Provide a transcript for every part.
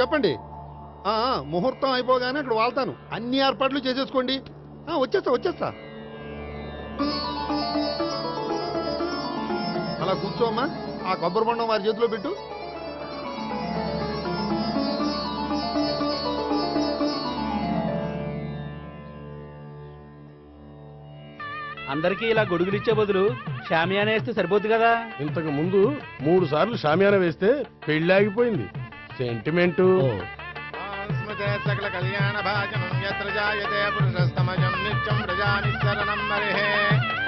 చెప్పండి. ముహూర్తం అయిపోగానే అక్కడ వాళ్తాను. అన్ని ఏర్పాట్లు చేసేసుకోండి. వచ్చేస్తా. అలా కూర్చోమ్మా. ఆ కొబ్బరి బొండం వారి చేతిలో పెట్టు. అందరికీ ఇలా గొడుగులిచ్చే బదులు షామియానా వేస్తే సరిపోద్ది కదా. ఇంతకు ముందు 3 సార్లు షామియానా వేస్తే పెళ్లి ఆగిపోయింది. సెంటిమెంట్. సకల కళ్యాణ భాజనం యత్ర జాయతే పురుషస్తమజం నిత్యం ప్రజానిశరణం మరిహే.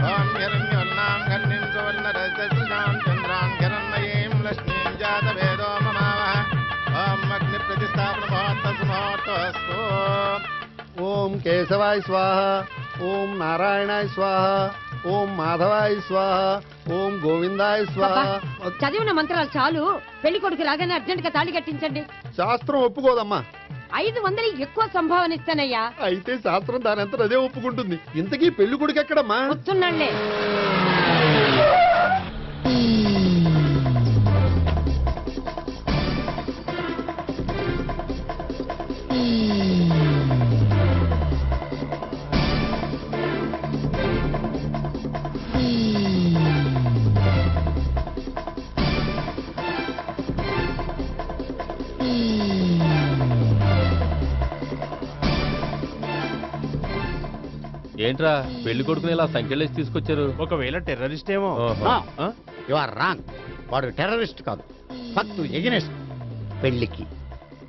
ఓం హిరణ్యోల్లాం ఘర్నిం సువర్ణరజసృజాం చంద్రాం హిరణ్మయీం లక్ష్మీం జాతవేదో మమావహ. ఓం అగ్ని ప్రతిష్టాపన ముహూర్తస్తు. ఓం కేశవాయ స్వాహ. ఓం నారాయణాయ స్వాహ. ఓం మాధవాయ స్వాహ. ఓం గోవిందాయ స్వాహ. చదివిన మంత్రాలు చాలు. పెళ్లి కొడుకు రాగానే అర్జెంట్ గా తాళి కట్టించండి. శాస్త్రం ఒప్పుకోదమ్మా. 500 ఎక్కువ సంభావన ఇస్తానయ్యా. అయితే శాస్త్రం దానంతా అదే ఒప్పుకుంటుంది. ఇంతకీ పెళ్లి కొడుకు ఎక్కడమ్మా? వస్తున్నాళ్లే. ఏంట్రా పెళ్లి కొడుకుని ఇలా సంఖ్యలేసి తీసుకొచ్చారు? ఒకవేళ టెర్రరిస్ట్ ఏమో. You are wrong. వాడు టెర్రరిస్ట్ కాదు, ఫక్తు ఎగనెస్ట్ పెళ్లికి.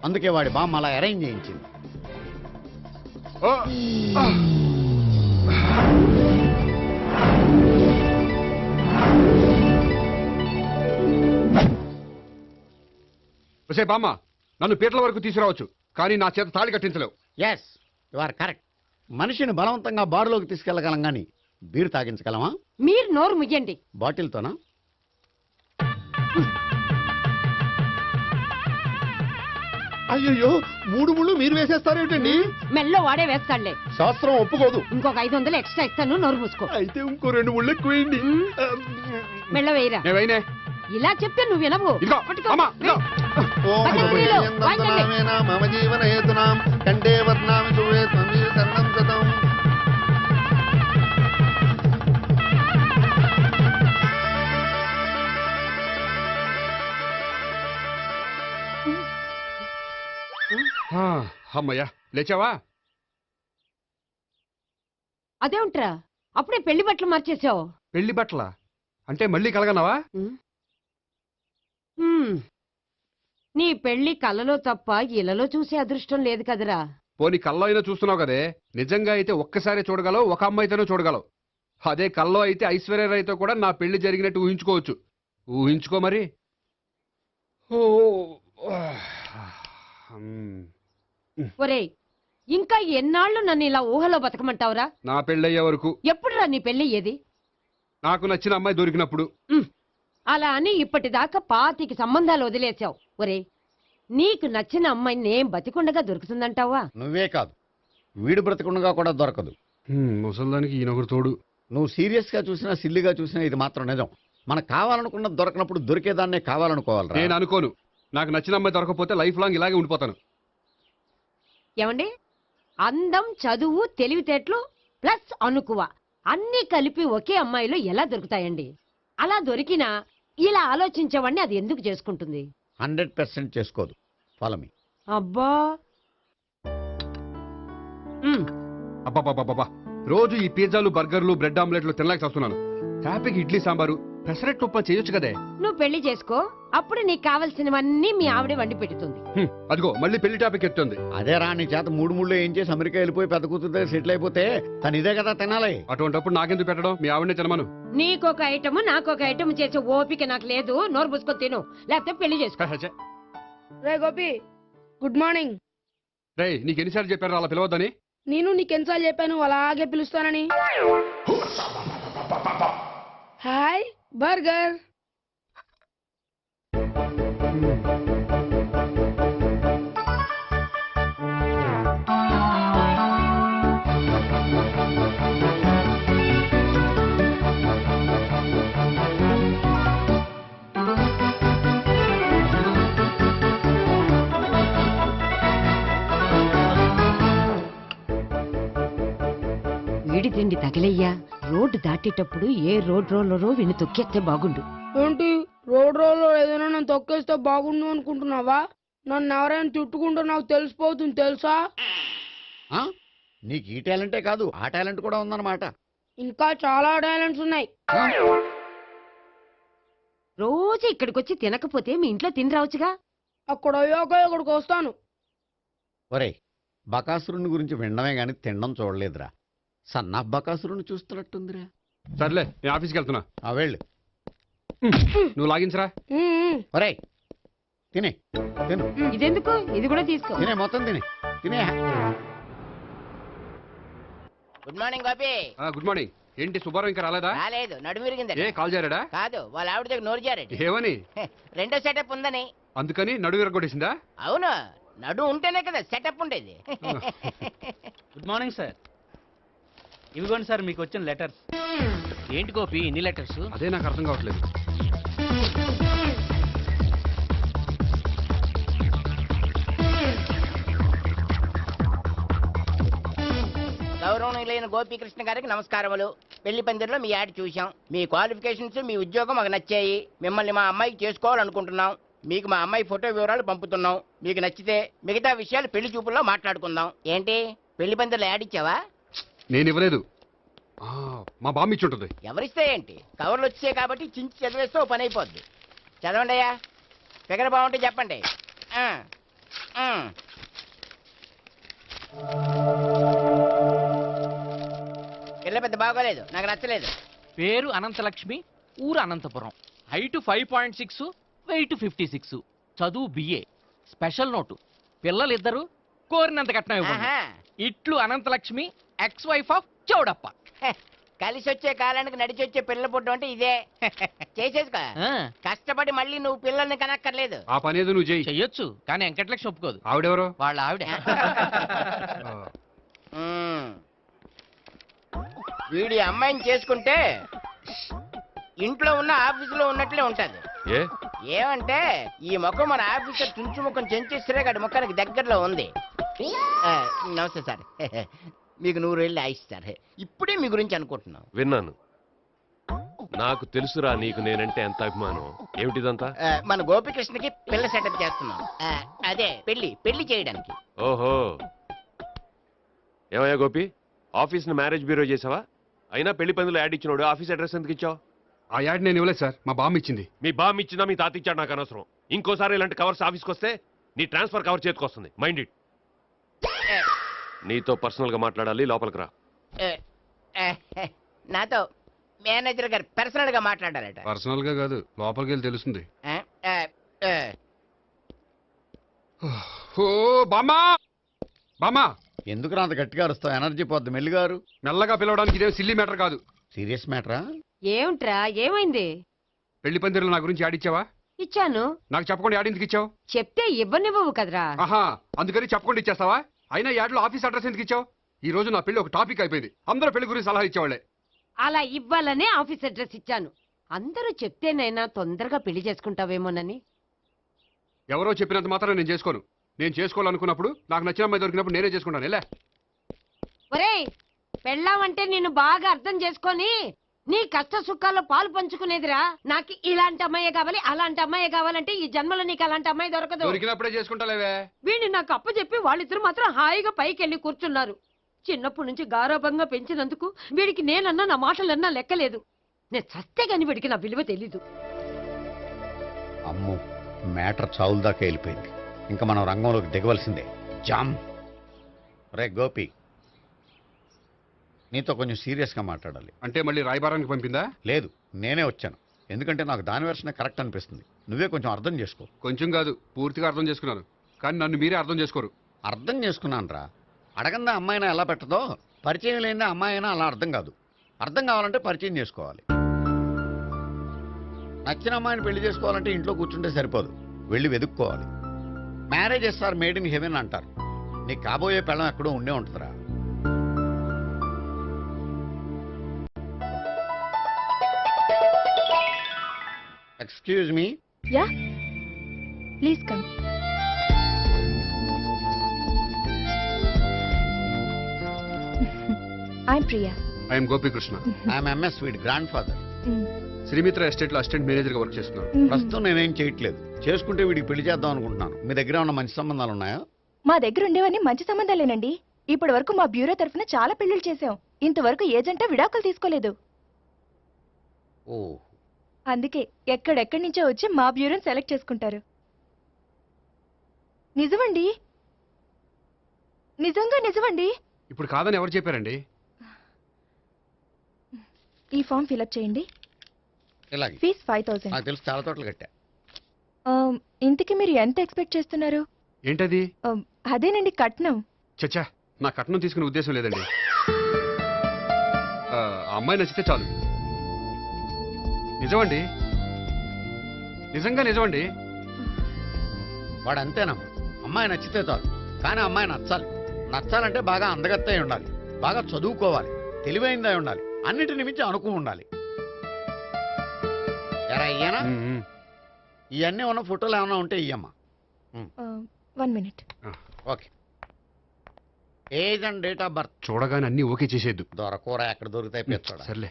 అందుకే వాడి బామ్మ అలా అరేంజ్ చేయించింది. బామ్మ, నన్ను పీటల వరకు తీసుకురావచ్చు, కానీ నా చేత తాళి కట్టించలేవు. Yes, you are correct. మనిషిని బలవంతంగా బారులోకి తీసుకెళ్లగలం గాని బీరు తాగించగలమా? మీరు నోరు ముయ్యండి. బాటిల్తోనా? అయ్యో, 3 ముళ్ళు మీరు వేసేస్తారేమిటండి? మెల్లో వాడే వేస్తాడులే. శాస్త్రం ఒప్పుకోదు. ఇంకొక 500 ఎక్స్ట్రా ఇస్తాను. నోరు మూసుకో. అయితే ఇంకో 2 ముళ్ళు ఎక్కువేయండి. మెల్ల వేయరా. ఇలా చెప్తే నువ్వు వినవు. మమ జీవన హేతునాం కండే వర్ణామి శుభే త్వమీ శరణం శతం. అమ్మయ్యా, లేచావా? అదేంట్రా అప్పుడే పెళ్లి బట్టలు మార్చేసావు? పెళ్లి బట్టల అంటే మళ్ళీ కలగన్నావా? నీ పెళ్లి కలలో తప్ప ఇలలో చూసే అదృష్టం లేదు కదరా. పోనీ కల్లో అయినా చూస్తున్నావు కదే. నిజంగా అయితే ఒక్కసారి చూడగలవు, ఒక అమ్మాయితోనే చూడగలవు. అదే కల్లో అయితే ఐశ్వర్యరాయ్తో కూడా నా పెళ్లి జరిగినట్టు ఊహించుకోవచ్చు. ఊహించుకో మరి. ఒరేయ్, ఇంకా ఎన్నాళ్ళు నన్ను ఇలా ఊహలో బతకమంటావురా? నా పెళ్ళయ్యే వరకు. ఎప్పుడురా నీ పెళ్లి ఏది? నాకు నచ్చిన అమ్మాయి దొరికినప్పుడు. అలా అని ఇప్పటిదాకా 25 సంబంధాలు వదిలేసావు. ఒరే, నీకు నచ్చిన అమ్మాయి నేను బతికుండగా దొరుకుతుందంటావా? నువ్వే కాదు, వీడు బ్రతికుండగా కూడా దొరకదు. ముసల్దానికి ఈయనొకరు తోడు. నువ్వు సీరియస్ గా చూసినా సిల్లిగా చూసినా ఇది మాత్రం నిజం. మనకు కావాలనుకున్నది దొరకనప్పుడు దొరికేదాన్నే కావాలనుకోవాలి. నేను అనుకోను. నాకు నచ్చిన అమ్మాయి దొరకపోతే లైఫ్ లాంగ్ ఇలాగే ఉండిపోతాను. ఏమండి, అందం, చదువు, తెలివితేటలు ప్లస్ అనుకువ అన్నీ కలిపి ఒకే అమ్మాయిలో ఎలా దొరుకుతాయండి? అలా దొరికినా ఇలా ఆలోచించేవాడిని అది ఎందుకు చేసుకుంటుంది? 100% చేసుకోదు. Follow me. అబ్బా, అబ్బాబాబాబా, రోజు ఈ పిజ్జాలు, బర్గర్లు, బ్రెడ్ ఆమ్లెట్లు తినలేక చేస్తున్నాను. హ్యాపీకి ఇడ్లీ సాంబారు, పెసరెట్ ఉప్మా చేయొచ్చు కదే. నువ్వు పెళ్లి చేసుకో, అప్పుడు నీకు కావలసినవన్నీ మీ ఆవిడే వండి పెడుతుంది. అదిగో మళ్ళీ పెళ్లి టాపిక్ ఎత్తుంది. అదే రాని చేత 3 ముళ్ళు ఏం చేసి అమెరికా వెళ్ళిపోయి పెద్ద కూతురు సెటిల్ అయిపోతే తను ఇదే కదా తినాలి. అటువంటిప్పుడు నాకెందుకు పెట్టడం? మీ ఆవిడనే తినమను. నీకొక ఐటమ్ నాకొక ఐటమ్ చేసే ఓపిక నాకు లేదు. నోరు పుసుకొని తిను, లేకపోతే పెళ్లి చేసుకో. రే గోపి, గుడ్ మార్నింగ్. రే, నీకు ఎన్నిసార్లు చెప్పారు అలా పిలవద్దని? నేను నీకెన్నిసార్లు చెప్పాను అలాగే పిలుస్తానని? Hi burger. వీడి తిండి తగిలయ్యా. రోడ్డు దాటేటప్పుడు ఏ రోడ్ రోలరో విని తొక్కేస్తే బాగుండు. ఏంటి రోడ్ రోల్లో ఏదైనా నన్ను తొక్కేస్తే బాగుండు అనుకుంటున్నావా? నన్ను ఎవరైనా తిట్టుకుంటే నాకు తెలిసిపోతుంది తెలుసా? ఆ? నీకు ఈ టాలెంటే కాదు ఆ టాలెంట్ కూడా ఉందన్నమాట. ఇంకా చాలా టాలెంట్స్ ఉన్నాయి. ఆ? రోజు ఇక్కడికొచ్చి తినకపోతే మీ ఇంట్లో తిని రావచ్చుగా. అక్కడ అయ్యాక ఇక్కడికి వస్తాను. ఒరేయ్, బకాసురుని గురించి వినడమే గాని తినడం చూడలేదురా. సన్నా బకాసురుని చూస్తున్నట్టుందిరా. సర్లే నేను ఆఫీస్కి వెళ్తున్నా. ఆ వెళ్ళు. నువ్వు లాగించరా. ఒరేయ్ తినే తిను ఇదెందుకు? ఇది కూడా తీసుకో. తినే మొత్తం తినే. Good morning Gopi. Good morning. ఏంటి సుబ్బారావు ఇంకా రాలేదా? రాలేదు, నడుమిరిగింది. ఏ కాల్ చేరాడా? కాదు, వాళ్ళ ఆవిడ దగ్గర నోరు జారెడ్. ఏమని? రెండో సెటప్ ఉందని. అందుకని నడువు విరగొట్టేసిందా? అవును, నడు ఉంటేనే కదా సెటప్ ఉండేది. Good morning sir. ఇవిగోండి సార్ మీకు వచ్చిన లెటర్స్. ఏంటి గోపి ఇన్ని లెటర్స్? అదే నాకు అర్థం కావట్లేదు. గౌరవనీయులైన గోపీకృష్ణ గారికి నమస్కారములు. పెళ్లి పందిరిలో మీ యాడ్ చూశాం. మీ క్వాలిఫికేషన్స్, మీ ఉద్యోగం మాకు నచ్చాయి. మిమ్మల్ని మా అమ్మాయికి చేసుకోవాలనుకుంటున్నాం. మీకు మా అమ్మాయి ఫోటో వివరాలు పంపుతున్నాం. మీకు నచ్చితే మిగతా విషయాలు పెళ్లి చూపుల్లో మాట్లాడుకుందాం. ఏంటి పెళ్లి పందిరిలో యాడ్ ఇచ్చావా? నేను ఇవ్వలేదు. మా బామ్మ ఇచ్చి ఉంటుంది. ఎవరిస్తే ఏంటి, కవర్లు వచ్చాయి కాబట్టి చించి చదివేస్తే ఓ పని అయిపోద్ది. చదవండి అయ్యా, ఫిగర్ బాగుంటే చెప్పండి. పిల్ల పెద్ద బాగోలేదు, నాకు నచ్చలేదు. పేరు అనంతలక్ష్మి, ఊరు అనంతపురం, హైట్ 5.6, వెయిట్ 56, చదువు బిఏ, స్పెషల్ నోటు పిల్లలిద్దరు కోరినంత కట్నం ఇవ్వండి. ఆహా. ఇట్లు Anantalakshmi, ex wife of Chowdappa. హె, కలిసి వచ్చే కాలానికి నడిచి వచ్చే పిల్లల పుట్టం అంటే ఇదే. చేసేసుకో, ఆ, కష్టపడి మళ్ళీ నువ్వు పిల్లల్ని కనక్కర్లేదు. ఆ పని ఏదో నువ్వు చేయి. చెయ్యొచ్చు కానీ వెంకటలక్ష్మి ఒప్పుకోదు. ఆవిడెవరో? వాళ్ళ ఆవిడ. ఉమ్. వీడి అమ్మాయిని చేసుకుంటే ఇంట్లో ఉన్న ఆఫీసులో ఉన్నట్లే ఉంటది. ఏమంటే ఈ ముఖం మన ఆఫీసర్ చుంచు ముఖం చెంచేశ్వరే గడి ముఖానికి దగ్గరలో ఉంది. నమస్తే సార్. మీకు 100 ఏళ్ళు ఆయుష్ సార్. ఇప్పుడే మీ గురించి అనుకుంటున్నాం. విన్నాను. నాకు తెలుసురా నీకు నేనంటే ఎంత అభిమానం. ఏమిటిదంతా? మన గోపికృష్ణకి పిల్ల సెటప్ చేస్తున్నాం. అదే పెళ్లి చేయడానికి. ఓహో, ఏమయ్యా గోపి, ఆఫీస్ ని మ్యారేజ్ బ్యూరో చేసావా? అయినా పెళ్లి పందులో యాడ్ ఇచ్చినోడు ఆఫీస్ అడ్రస్ ఎందుకు ఇచ్చావు? ఆ యాడ్ నేను ఇవ్వలేదు సార్, మా బామ్మ ఇచ్చింది. మీ బామ్ ఇచ్చిందా మీ తాత ఇచ్చాడు నాకు అనవసరం. ఇంకోసారి ఇలాంటి కవర్స్ ఆఫీస్కి వస్తే నీ ట్రాన్స్ఫర్ కవర్ చేతికి వస్తుంది. Mind it. నీతో పర్సనల్ గా మాట్లాడాలి, లోపలికి రా. నాతో మేనేజర్ గారు పర్సనల్ గా మాట్లాడారట. పర్సనల్ గా కాదు, లోపలికి వెళ్ళి తెలుస్తుంది. ఓ బామ్మా, బామ్మా ఎందుకు అంత గట్టిగా అరుస్తావు? ఎనర్జీ పోద్ది. మెల్లిగారు మెల్లగా పిలవడానికి ఇదేం సిల్లీ మ్యాటర్ కాదు. సీరియస్ మ్యాటరా? ఏమిట్రా, ఏమైంది? పెళ్లి పందిరిలో నా గురించి యాడ్ ఇచ్చావా? ఇచ్చాను. నాకు చెప్పకుండా యాడ్ ఎందుకు ఇచ్చావు? చెప్తే ఇవ్వనివ్వవు కదరా. ఆహా, అందుకని చెప్పకుండా ఇచ్చేస్తావా? అయినా యాడ్లో ఆఫీస్ అడ్రస్ ఎందుకు ఇచ్చావు? ఈ రోజు నా పెళ్లి ఒక టాపిక్ అయిపోయింది. అందరూ పెళ్లి గురించి సలహా ఇచ్చేవాళ్లే. అలా ఇవ్వాలనే ఆఫీస్ అడ్రస్ ఇచ్చాను. అందరూ చెప్తేనైనా తొందరగా పెళ్లి చేసుకుంటావేమోనని. ఎవరో చెప్పినంత మాత్రం నేను చేసుకోను. నేను చేసుకోవాలనుకున్నప్పుడు, నాకు నచ్చిన అమ్మాయి దొరికినప్పుడు నేనే చేసుకుంటాను. ఎలా? ఒరేయ్, పెళ్ళామంటే నిన్ను బాగా అర్థం చేసుకొని నీ కష్ట సుఖాల్లో పాలు పంచుకునేదిరా. నాకు ఇలాంటి అమ్మాయి కావాలి, అలాంటి అమ్మాయి కావాలంటే ఈ జన్మలో నీకు అలాంటి అమ్మాయి దొరకదు. దొరికినప్పుడే చేసుకుంటాలేవే. వీడిని నాకు అప్పచెప్పి వాళ్ళిద్దరు మాత్రం హాయిగా పైకి వెళ్ళి కూర్చున్నారు. చిన్నప్పటి నుంచి గారాభంగా పెంచినందుకు వీడికి నేనన్నా నా మాటలన్నా లెక్కలేదు. నేను చస్తే గాని వీడికి నా విలువ తెలీదు. అమ్మో, మ్యాటర్ చావుల దాకా వెళ్ళిపోయింది. ఇంకా మనం రంగంలోకి దిగవలసిందే. జామ్. రే గోపి, నీతో కొంచెం సీరియస్గా మాట్లాడాలి. అంటే మళ్ళీ రాయబారానికి పంపిందా? లేదు, నేనే వచ్చాను. ఎందుకంటే నాకు దాని వెర్షనే కరెక్ట్ అనిపిస్తుంది. నువ్వే కొంచెం అర్థం చేసుకో. కొంచెం కాదు, పూర్తిగా అర్థం చేసుకున్నాను. కానీ నన్ను మీరే అర్థం చేసుకోరు. అర్థం చేసుకున్నాను రా. అడగందా అమ్మాయినా ఎలా పెట్టదో, పరిచయం లేని అమ్మాయి అయినా అలా అర్థం కాదు. అర్థం కావాలంటే పరిచయం చేసుకోవాలి. నచ్చిన అమ్మాయిని పెళ్లి చేసుకోవాలంటే ఇంట్లో కూర్చుంటే సరిపోదు, వెళ్ళి వెతుక్కోవాలి. Marriages are made in heaven అంటారు. నీకు కాబోయే పెళ్ళం ఎక్కడో ఉండే ఉంటుందిరా. Excuse me. Ya, please come. I'm Priya. I'm Gopikrishna. I'm MS వీడ్ గ్రాండ్ ఫాదర్. శ్రీమిత్ర ఎస్టేట్ లో అసిస్టెంట్ మేనేజర్ గా వర్క్ చేస్తున్నాను. ప్రస్తుతం నేనేం చేయట్లేదు. చేసుకుంటే వీడికి పెళ్లి చేద్దాం అనుకుంటున్నాను. మీ దగ్గర ఉన్న మంచి సంబంధాలు ఉన్నాయా? మా దగ్గర ఉండేవన్నీ మంచి సంబంధాలేనండి. ఇప్పటి వరకు మా బ్యూరో తరఫున చాలా పెళ్లిళ్ళు చేశాం. ఇంతవరకు ఏజెంటా విడాకులు తీసుకోలేదు. ఓ, అందుకే ఎక్కడెక్కడి నుంచో వచ్చి మా బ్యూరోని సెలెక్ట్ చేసుకుంటారు. నిజమండి, నిజంగా నిజమండి. ఇప్పుడు కాదని ఎవరు చెప్పారండి? ఈ ఫామ్ ఫిలప్ చేయండి. ఇలాగే. ఫీజ్ 5000. నాకు తెలుసు, చాలా తోటలు కట్టా. ఇంతకీ మీరు ఎంత ఎక్స్పెక్ట్ చేస్తున్నారు? ఏంటది? అదేనండి కట్నం. చచ్చా, నా కట్నం తీసుకునే ఉద్దేశం లేదండి. ఆ అమ్మాయి నచ్చితే చాలు. నిజమండి, నిజంగా నిజమండి. వాడు అంతేనమ్మా. అమ్మాయి నచ్చితే చాలు, కానీ అమ్మాయి నచ్చాలి. నచ్చాలంటే బాగా అందగత్తై ఉండాలి, బాగా చదువుకోవాలి, తెలివైందై ఉండాలి, అన్నిటిని మించి అనుకు ఉండాలి. ఎరా ఇయ్యనా? ఇవన్నీ ఉన్న ఫోటోలు ఏమైనా ఉంటే ఇయ్యమ్మా. 1 minute. Okay. Age and date of birth చూడగానే అన్ని ఓకే చేసేద్దు. దొరకూర ఎక్కడ దొరుకుతాయి పెచ్చోడా. సర్లే.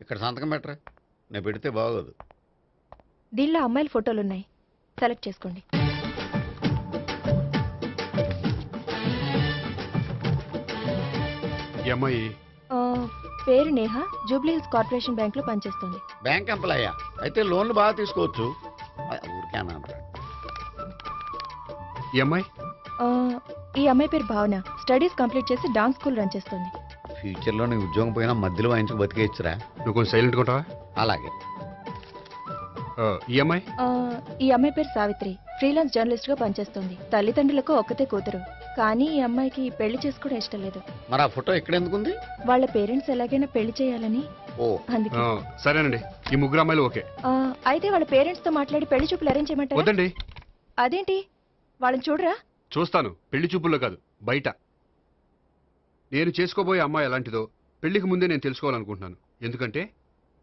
ఇక్కడ సంతకం పెట్టరా, నేను పెడితే బాగోదు. దీనిలో అమ్మాయిల ఫోటోలు ఉన్నాయి, సెలెక్ట్ చేసుకోండి. ఈ అమ్మాయి పేరు Neha, Jubilee hills corporation bank లో పనిచేస్తుంది. బ్యాంక్ ఎంప్లాయా? అయితే లోన్లు బాగా తీసుకోవచ్చు. ఊరికే అన్నా. ఈ అమ్మాయి ఈ అమ్మాయి పేరు భావన, స్టడీస్ కంప్లీట్ చేసి డాన్స్ స్కూల్ రన్ చేస్తుంది. ఫ్యూచర్లో నీ ఉద్యోగం పోయినా మధ్యలో వాయించుకు బతికేయచ్చురా. నువ్వు కొంచెం సైలెంట్గా ఉంటావా? అలాగే. ఈ అమ్మాయి ఈ అమ్మాయి పేరు సావిత్రి, ఫ్రీలాన్స్ జర్నలిస్ట్ గా పనిచేస్తుంది. తల్లిదండ్రులకు ఒక్కతే కూతురు, కానీ ఈ అమ్మాయికి పెళ్లి చేసుకోవడం ఇష్టం లేదు. మరి ఆ ఫోటో ఎక్కడ ఎందుకుంది? వాళ్ళ పేరెంట్స్ ఎలాగైనా పెళ్లి చేయాలని. అందుకే. సరేనండి, ఈ ముగ్గురు అమ్మాయిలు ఓకే. అయితే వాళ్ళ పేరెంట్స్ తో మాట్లాడి పెళ్లి చూపులు అరేంజ్ చేయమంటారా? వద్దండి. అదేంటి, వాళ్ళని చూడరా? చూస్తాను, పెళ్లి చూపుల్లో కాదు, బయట. నేను చేసుకోబోయే అమ్మాయి ఎలాంటిదో పెళ్లికి ముందే నేను తెలుసుకోవాలనుకుంటున్నాను. ఎందుకంటే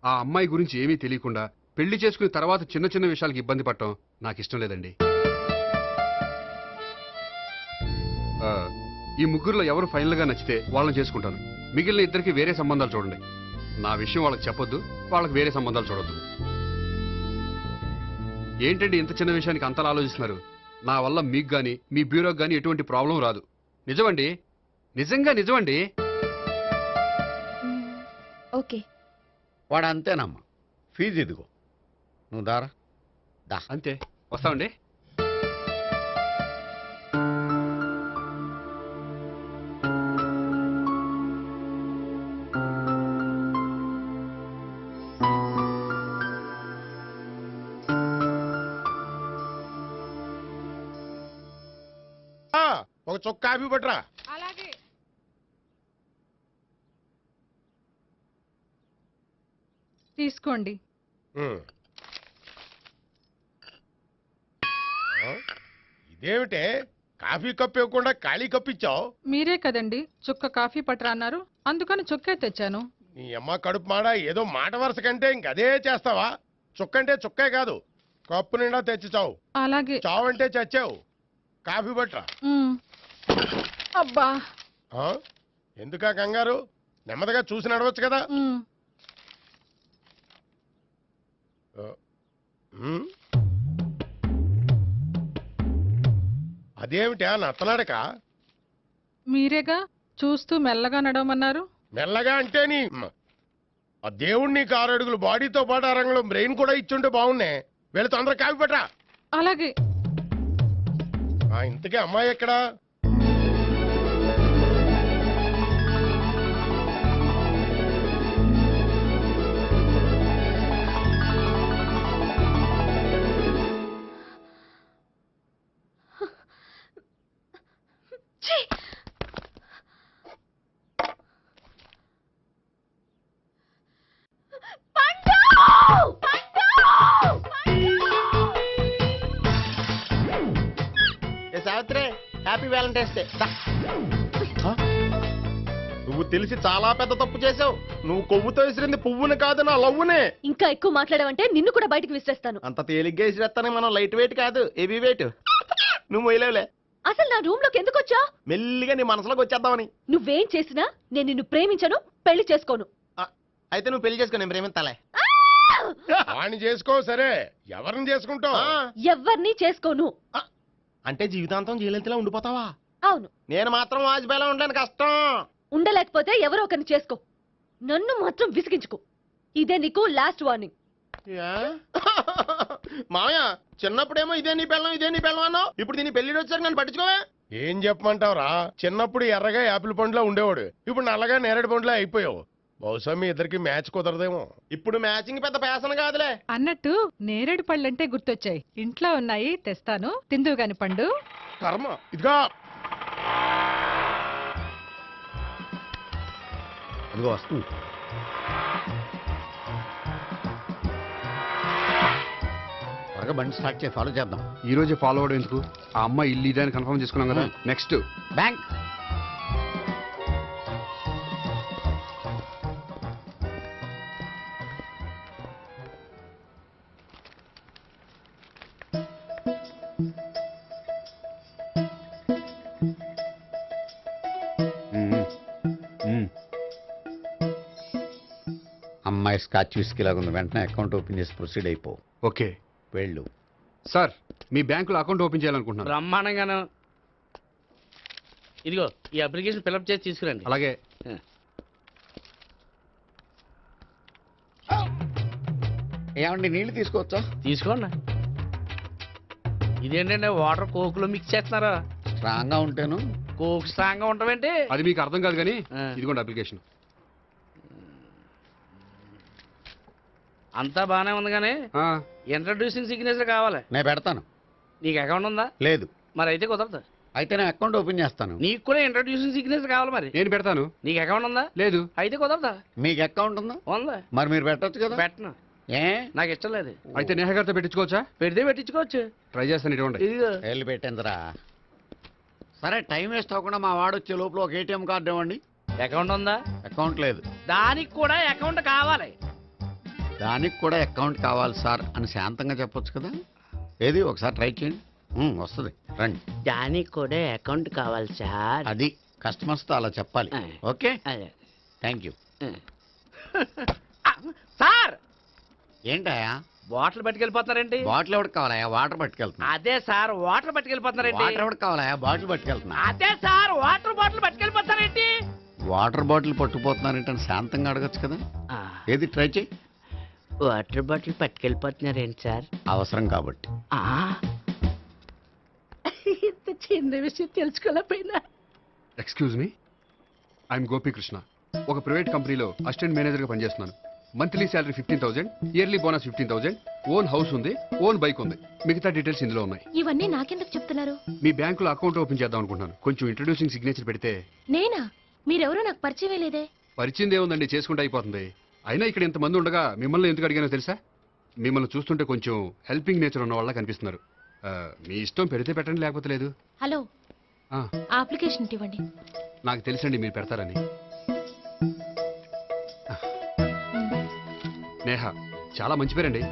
ఆ అమ్మాయి గురించి ఏమీ తెలియకుండా పెళ్లి చేసుకున్న తర్వాత చిన్న చిన్న విషయాలకు ఇబ్బంది పడటం నాకు ఇష్టం లేదండి. ఈ ముగ్గురులో ఎవరు ఫైనల్ గా నచ్చితే వాళ్ళని చేసుకుంటాను. మిగిలిన ఇద్దరికి వేరే సంబంధాలు చూడండి. నా విషయం వాళ్ళకి చెప్పొద్దు, వాళ్ళకి వేరే సంబంధాలు చూడొద్దు. ఏంటండి ఇంత చిన్న విషయానికి అంతలా ఆలోచిస్తున్నారు? నా వల్ల మీకు గాని మీ బ్యూరోకి గాని ఎటువంటి ప్రాబ్లం రాదు. నిజమండి, నిజంగా నిజమండి. ఓకే. వాడు అంతేనమ్మా. ఫీజు ఇదిగో, నువ్వు దారా. దా. అంతే, వస్తామండి. ఒక చొక్క కాఫీ పట్టరా. అలాగే. తీసుకోండి. ఇదేమిటే కాఫీ కప్పు ఇవ్వకుండా ఖాళీ కప్పు ఇచ్చావు? మీరే కదండి చుక్క కాఫీ పట్టరా అన్నారు, అందుకని చుక్కే తెచ్చాను. నీ అమ్మ కడుపు మాడ, ఏదో మాట వరుస కంటే ఇంకదే చేస్తావా? చుక్కంటే చుక్కే కాదు, కప్పు నిండా తెచ్చి చావు. అలాగే. చావు అంటే చచ్చావు. కాఫీ పట్టరా. అబ్బా, ఎందుకా కంగారు? నెమ్మదిగా చూసి నడవచ్చు కదా. అదేమిటా నత్తనాడక? మీరేగా చూస్తూ మెల్లగా నడవమన్నారు. మెల్లగా అంటే నీ ఆ దేవుడు నీకు 6 అడుగులు బాడీతో పాటు ఆ రంగంలో బ్రెయిన్ కూడా ఇచ్చుంటే బాగున్నే. వీళ్ళు తొందరగా కాఫీ పట్టరా. అలాగే. ఇంతకీ అమ్మాయి ఎక్కడా? Savitri, happy Valentine's day. నువ్వు తెలిసి చాలా పెద్ద తప్పు చేసావు. నువ్వు కొవ్వుతో విసిరింది పువ్వుని కాదు, నా లవ్వునే. ఇంకా ఎక్కువ మాట్లాడావంటే నిన్ను కూడా బయటకు విసిరేస్తాను. అంత తేలిగ్గా విసిరేస్తానే మనం లైట్ వెయిట్ కాదు, హెవీ వెయిట్. నువ్వు మొయ్యలేవులే. అసలు నా రూమ్ లోకి ఎందుకు వచ్చా? మెల్లిగా నీ మనసులోకి వచ్చేద్దామని. నువ్వేం చేసినా నేను నిన్ను ప్రేమించను, పెళ్లి చేసుకోను. అయితే నువ్వు పెళ్లి చేసుకో, నేను ప్రేమిస్తాలే. వాణ్ణి చేసుకో సరే, ఎవరిని చేసుకుంటావు? ఎవ్వరిని చేసుకోను. అంటే జీవితాంతం జయలలితలా ఉండిపోతావా? అవును. నేను మాత్రం వాజ్పేయిలా ఉండడానికి కష్టం. ఉండలేకపోతే ఎవరో ఒకరిని చేసుకో, నన్ను మాత్రం విసిగించుకో. ఇదే నీకు లాస్ట్ వార్నింగ్. మామయ్య, చిన్నప్పుడేమో ఇదే నీ పెళ్ళం ఇదే నీ పెళ్ళం అన్నావు, ఇప్పుడు దీని పెళ్లి వచ్చాక నన్ను పట్టించుకోవే. ఏం చెప్పమంటావురా? చిన్నప్పుడు ఎర్రగా యాపిల్ పండులా ఉండేవాడు, ఇప్పుడు నల్లగా నేరేడు పండులా అయిపోయావు. బహుశా మీ ఇద్దరికి మ్యాచ్ కుదరదేమో. ఇప్పుడు మ్యాచింగ్ పెద్ద పేసన కాదులే. అన్నట్టు నేరేడు పళ్ళంటే గుర్తొచ్చాయి. ఇంట్లో ఉన్నాయి, తెస్తాను, తిందువు గాని పండు. కర్మ. ఇదిగా అదిగో వస్తుంది. త్వరగా బండి స్టార్ట్ చేసి ఫాలో చేద్దాం. ఈ రోజే ఫాలో అవడం ఎందుకు? ఆ అమ్మాయి ఇల్లు ఇదే అని కన్ఫర్మ్ చేసుకున్నాం కదా. Next bank. అమ్మాయి స్కాచ్ విస్కీ లాగా ఉంది. వెంటనే అకౌంట్ ఓపెన్ చేసి ప్రొసీడ్ అయిపో. ఓకే వెళ్ళు. సార్, మీ బ్యాంకులో అకౌంట్ ఓపెన్ చేయాలనుకుంటున్నాను. బ్రహ్మాండంగాను. ఇదిగో ఈ అప్లికేషన్ ఫిల్అప్ చేసి తీసుకురండి. అలాగే. ఏమండి నీళ్లు తీసుకోవచ్చా? తీసుకోండి. ఇదేంటంటే వాటర్ కోక్లో మిక్స్ చేస్తున్నారా? స్ట్రాంగ్ గా ఉంటాను. కోక్ స్ట్రాంగ్ గా ఉంటావేంటి? అది మీకు అర్థం కాదు కానీ ఇదిగోండి అప్లికేషన్. అంతా బానే ఉంది కానీ ఇంట్రడ్యూసింగ్ సిగ్నేచర్ కావాలి. నేను పెడతాను. నీకు అకౌంట్ ఉందా? లేదు. మరి అయితే కుదరదు. అయితే నేను అకౌంట్ ఓపెన్ చేస్తాను. నీకు కూడా ఇంట్రడ్యూసింగ్ సిగ్నేచర్ కావాలి. మరి నేను పెడతాను. నీకు అకౌంట్ ఉందా? లేదు. అయితే కుదరదా? మీకు అకౌంట్ ఉందా? ఉందా? మరి మీరు పెట్టచ్చు కదా. పెట్టను. ఏ నాకు ఇష్టం లేదు. అయితే నేహ గారితో పెట్టించుకోవచ్చా? పెడితే పెట్టించుకోవచ్చు. ట్రై చేస్తాను. ఇటువంటి ఇదిగో వెళ్ళి పెట్టిందిరా. సరే, టైం వేస్ట్ అవ్వకుండా మా వాడు వచ్చే లోపల ఒక ఏటీఎం కార్డు ఇవ్వండి. అకౌంట్ ఉందా? అకౌంట్ లేదు. దానికి కూడా అకౌంట్ కావాలి. దానికి కూడా అకౌంట్ కావాలి సార్ అని శాంతంగా చెప్పొచ్చు కదా. ఏది ఒకసారి ట్రై చేయండి. వస్తుంది, రండి. దానికి కూడా అకౌంట్ కావాలి సార్. అది కస్టమర్స్తో అలా చెప్పాలి. Okay, thank you. సార్ ఏంటయా బాటిల్ పట్టుకెళ్ళిపోతున్నారేంటి? బాటిల్ ఎవరికి కావాలయా? వాటర్ పట్టుకెళ్తున్నా. అదే సార్ వాటర్ పట్టుకెళ్ళిపోతున్నారేంటి? వాటర్ ఎవరికి కావాలయా? బాటిల్ పట్టుకెళ్తున్నా. అదే సార్ వాటర్ బాటిల్ పట్టుకెళ్ళిపోతారేంటి? వాటర్ బాటిల్ పట్టుకుపోతున్నారేంటని శాంతంగా అడగచ్చు కదా. ఏది ట్రై చేయి. వాటర్ బాటిల్ పట్టుకెళ్ళిపోతున్నారేంటి సార్? అవసరం కాబట్టి. ఇంత చిన్న విషయం తెలుసుకోలేకపోయినా. Excuse me, I'm Gopikrishna. ఒక ప్రైవేట్ కంపెనీలో అసిస్టెంట్ మేనేజర్గా పనిచేస్తున్నాను. Monthly salary 15,000, yearly bonus 15,000, own house ఉంది, ఓన్ బైక్ ఉంది. మిగతా డీటెయిల్స్ ఇందులో ఉన్నాయి. ఇవన్నీ నాకెందుకు చెప్తున్నారు? మీ బ్యాంకులో అకౌంట్ ఓపెన్ చేద్దాం అనుకుంటున్నాను. కొంచెం ఇంట్రడ్యూసింగ్ సిగ్నేచర్ పెడితే. నేనా? మీరెవరో నాకు పరిచయం లేదే. పరిచయం ఏముందండి, చేసుకుంటే అయిపోతుంది. అయినా ఇక్కడ ఇంతమంది ఉండగా మిమ్మల్ని ఎందుకు అడిగానో తెలుసా? మిమ్మల్ని చూస్తుంటే కొంచెం హెల్పింగ్ నేచర్ ఉన్న వాళ్ళ కనిపిస్తున్నారు. మీ ఇష్టం పెడితే పెట్టండి, లేకపోతే లేదు. హలో, అప్లికేషన్ ఇవ్వండి. నాకు తెలుసండి మీరు పెడతారని. నేహ, చాలా మంచి పేరండి.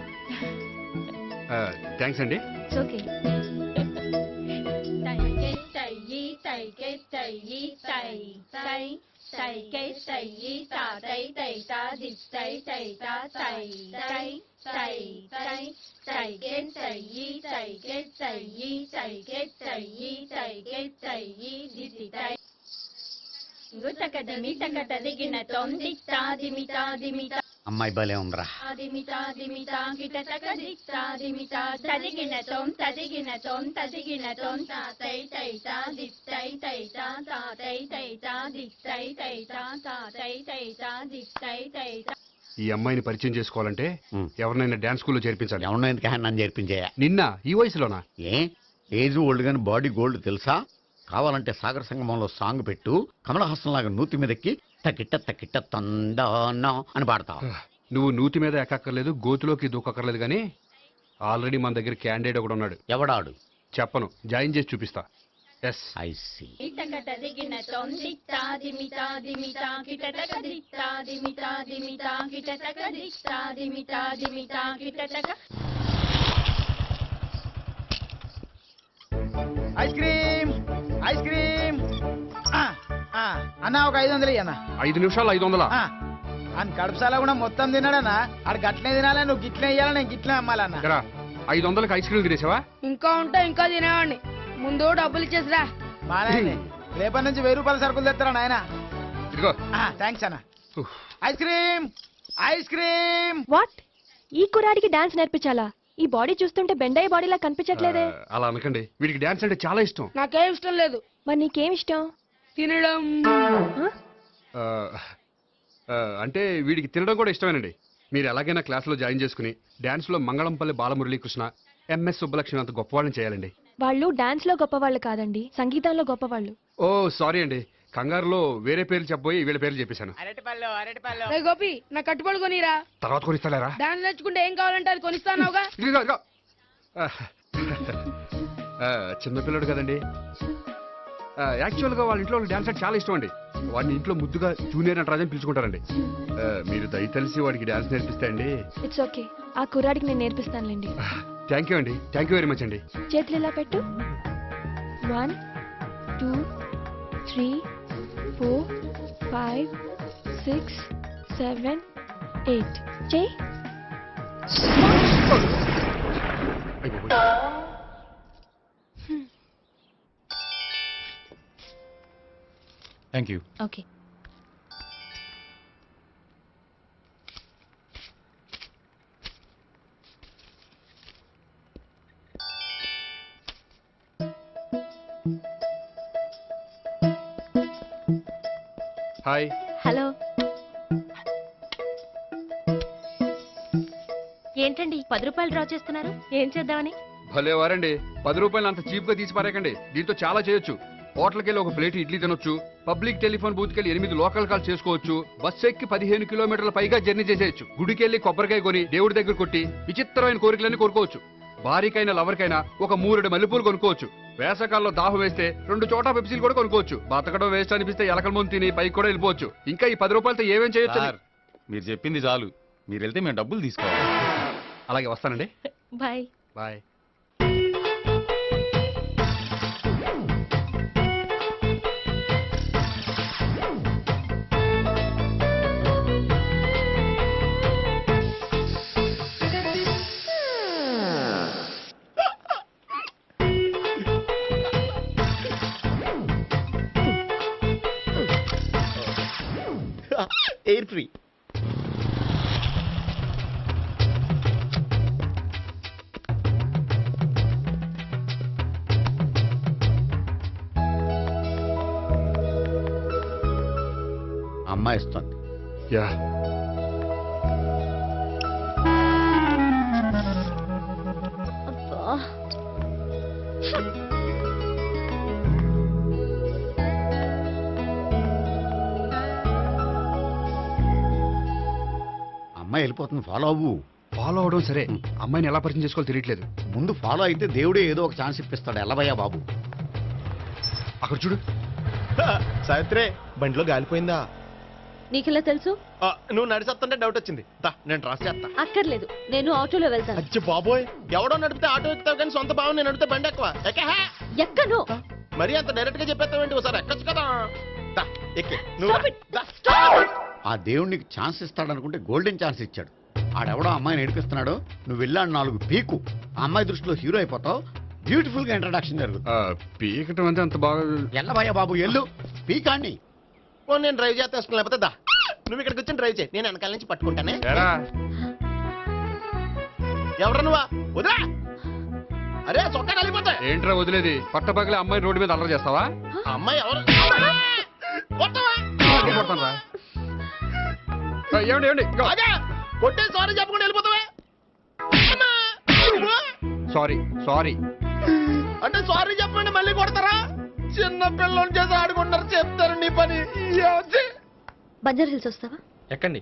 థ్యాంక్స్ అండి. ఓకే. అమ్మాయి భలే ఉందిరా. ఈ అమ్మాయిని పరిచయం చేసుకోవాలంటే ఎవరినైనా డాన్స్ స్కూల్లో చేర్పించాలి. ఎవరినో ఎందుకు నన్ను చేర్పించాయా? నిన్న ఈ వయసులోనా? ఏజ్ ఓల్డ్ గాని బాడీ గోల్డ్ తెలుసా? కావాలంటే సాగర సంగమంలో సాంగ్ పెట్టు, కమలహాసంలాగా నూతి మీదకి తకిట్ట తకిట్ట తందానా అని పాడతావు. నువ్వు నూతి మీద ఎక్కక్కర్లేదు, గోతులోకి దూకక్కర్లేదు, కానీ ఆల్రెడీ మన దగ్గర క్యాండిడేట్ ఒకడు ఉన్నాడు. ఎవడాడు? చెప్పను, జాయిన్ చేసి చూపిస్తా. Yes, I see. Ice cream ice cream అన్న ఒక 500 అన్న 5 నిమిషాలు 500. అని కడుపుసాల కూడా మొత్తం తిన్నాడన్నా ఆడు గట్లనే తినాలి నువ్వు గిట్లే ఇయ్యాలి నేను గిట్లే అమ్మాలన్నా 500కి ఐస్ క్రీమ్ తినేసావా? ఇంకా ఉంటే ఇంకా తినేవాడిని ముందు డబ్బులు ఇచ్చేసిరా. మా నాయనే రేపటి నుంచి 1000 రూపాయల సరుకులు తెస్తారా నాయన. ఇదిగో థ్యాంక్స్ అన్న. Ice cream ice cream. What? ఈ కుర్రాడికి డాన్స్ నేర్పించాలా? ఈ బాడీ చూస్తుంటే బెండయ్య బాడీలా కనిపించట్లేదే. అలా అనకండి, వీడికి డాన్స్ అంటే చాలా ఇష్టం. నాకేం ఇష్టం లేదు. మరి నీకేం ఇష్టం? తినడం. అంటే వీడికి తినడం కూడా ఇష్టమేనండి. మీరు ఎలాగైనా క్లాస్లో జాయిన్ చేసుకుని డాన్స్లో మంగళంపల్లి బాలమురళీకృష్ణ, ఎంఎస్ సుబ్బలక్ష్మి అంత గొప్పవాళ్ళని చేయాలండి. వాళ్ళు డాన్స్ లో గొప్పవాళ్ళు కాదండి, సంగీతంలో గొప్పవాళ్ళు. ఓ సారీ అండి, కంగారులో వేరే పేర్లు చెప్పబోయి వీళ్ళ పేర్లు చెప్పేశాను. రే గోపి నా కట్టుబడి కొనిరా. తర్వాత కొనిస్తారా? డాన్స్ నేర్చుకుంటే ఏం కావాలంటే అది కొనిస్తానావుగా. చిన్నపిల్లడు కదండి. యాక్చువల్గా వాళ్ళ ఇంట్లో డాన్స్ అంటే చాలా ఇష్టం అండి. వాడిని ఇంట్లో ముద్దుగా జూనియర్ నటరాజన్ పిలుచుకుంటారండి. మీరు దయతలిసి వాడికి డాన్స్ నేర్పిస్తే అండి. ఇట్స్ ఓకే, ఆ కుర్రాడికి నేను నేర్పిస్తానులేండి. థ్యాంక్ యూ అండి, థ్యాంక్ యూ వెరీ మచ్ అండి. చేతులు ఇలా పెట్టు. 1 2 3 4 5 6 7 8 చేయి. Thank you. Okay. Hi. Hello. ఏంటండి 10 రూపాయలు డ్రా చేస్తున్నారు? ఏం చేద్దామని? భలే వారండి, 10 రూపాయలు అంత చీప్ గా తీసి పారేకండి. దీంతో చాలా చేయొచ్చు. హోటల్కి వెళ్ళి ఒక ప్లేట్ ఇడ్లీ తినొచ్చు, పబ్లిక్ టెలిఫోన్ బూత్కి వెళ్ళి 8 లోకల్ కాల్ చేసుకోవచ్చు, బస్సు ఎక్కి 15 కిలోమీటర్ల పైగా జర్నీ చేసేయచ్చు, గుడికి వెళ్ళి కొబ్బరికాయ కొని దేవుడి దగ్గర కొట్టి విచిత్రమైన కోరికలన్నీ కోరుకోవచ్చు, భారీకైనా లవర్కైనా ఒక 3 మల్లెపూలు కొనుక్కోవచ్చు, వేసకాల్లో దాహం వేస్తే 2 చోటా పెప్సీలు కూడా కొనుక్కోవచ్చు, బతకడం వేస్ట్ అనిపిస్తే ఎలకల ముందు తిని పైకి కూడా వెళ్ళిపోవచ్చు. ఇంకా ఈ 10 రూపాయలతో ఏమేం చేయొచ్చు? మీరు చెప్పింది చాలు, మీరు వెళ్తే మేము డబ్బులు తీసుకోవాలి. అలాగే వస్తానండి. బాయ్. బాయ్. Air free. అమ్మాయి ఇస్తుంది. యా. అమ్మాయి వెళ్ళిపోతుంది, ఫాలో అవ్వు. ఫాలో అవడం సరే, అమ్మాయిని ఎలా పరిచయం చేసుకోవాలో తెలియట్లేదు. ముందు ఫాలో అయితే దేవుడే ఏదో ఒక ఛాన్స్ ఇప్పిస్తాడు. ఎల్లవయ్యా బాబు. అక్కడ చూడు. సావిత్రి, బండిలో గాలిపోయిందా? నీకెలా తెలుసు? నువ్వు నడిచేస్తుంటే డౌట్ వచ్చింది. నేను డ్రాస్ చేస్తా. అక్కర్లేదు, నేను ఆటోలో వెళ్తాను. అచ్చి బాబోయ్, ఎవడో నడిపితే ఆటో ఎక్కుతావు కానీ సొంత భావం నేను నడిపితే బండి ఎక్కువ. ఎక్కను. మరి అంత డైరెక్ట్ గా చెప్పేస్తావేంటి? ఒకసారి ఎక్కొచ్చు కదా. ఎక్కే ఆ దేవుడికి ఛాన్స్ ఇస్తాడనుకుంటే గోల్డెన్ ఛాన్స్ ఇచ్చాడు. ఆడెవడో అమ్మాయిని ఏడిపిస్తున్నాడు, నువ్వు వెళ్ళాడు 4 పీకు. ఆ అమ్మాయి దృష్టిలో హీరో అయిపోతావు. బ్యూటిఫుల్ గా ఇంట్రడక్షన్ జరుగుతుంది. పీకటం అంటే అంత బాగా. ఎల్లబయ్యా బాబు, ఎల్లు పీకాన్ని. నేను డ్రైవ్ చేస్తాను, లేకపోతే దా నువ్వు ఇక్కడికి వచ్చి డ్రైవ్ చేయి, నేను వెనకాల నుంచి పట్టుకుంటానే. ఎవరు నువ్వా? వదిలే. అరే చొక్కా కలిపోతా. ఏంట్రా వదిలేది? పట్టపగలే అమ్మాయి రోడ్డు మీద అల్లరి చేస్తావా? అమ్మాయి ఎవరు? ఏమండి ఏమండి, కొట్టే సారీ చెప్పకుండా వెళ్ళిపోతావా? సారీ సారీ అంటే సారీ చెప్పండి మళ్ళీ కొడతారా? చిన్న పిల్లలు చేసి ఆడుకుంటారు, చెప్తారు నీ పని. బంజారా హిల్స్ వస్తావా? ఎక్కండి.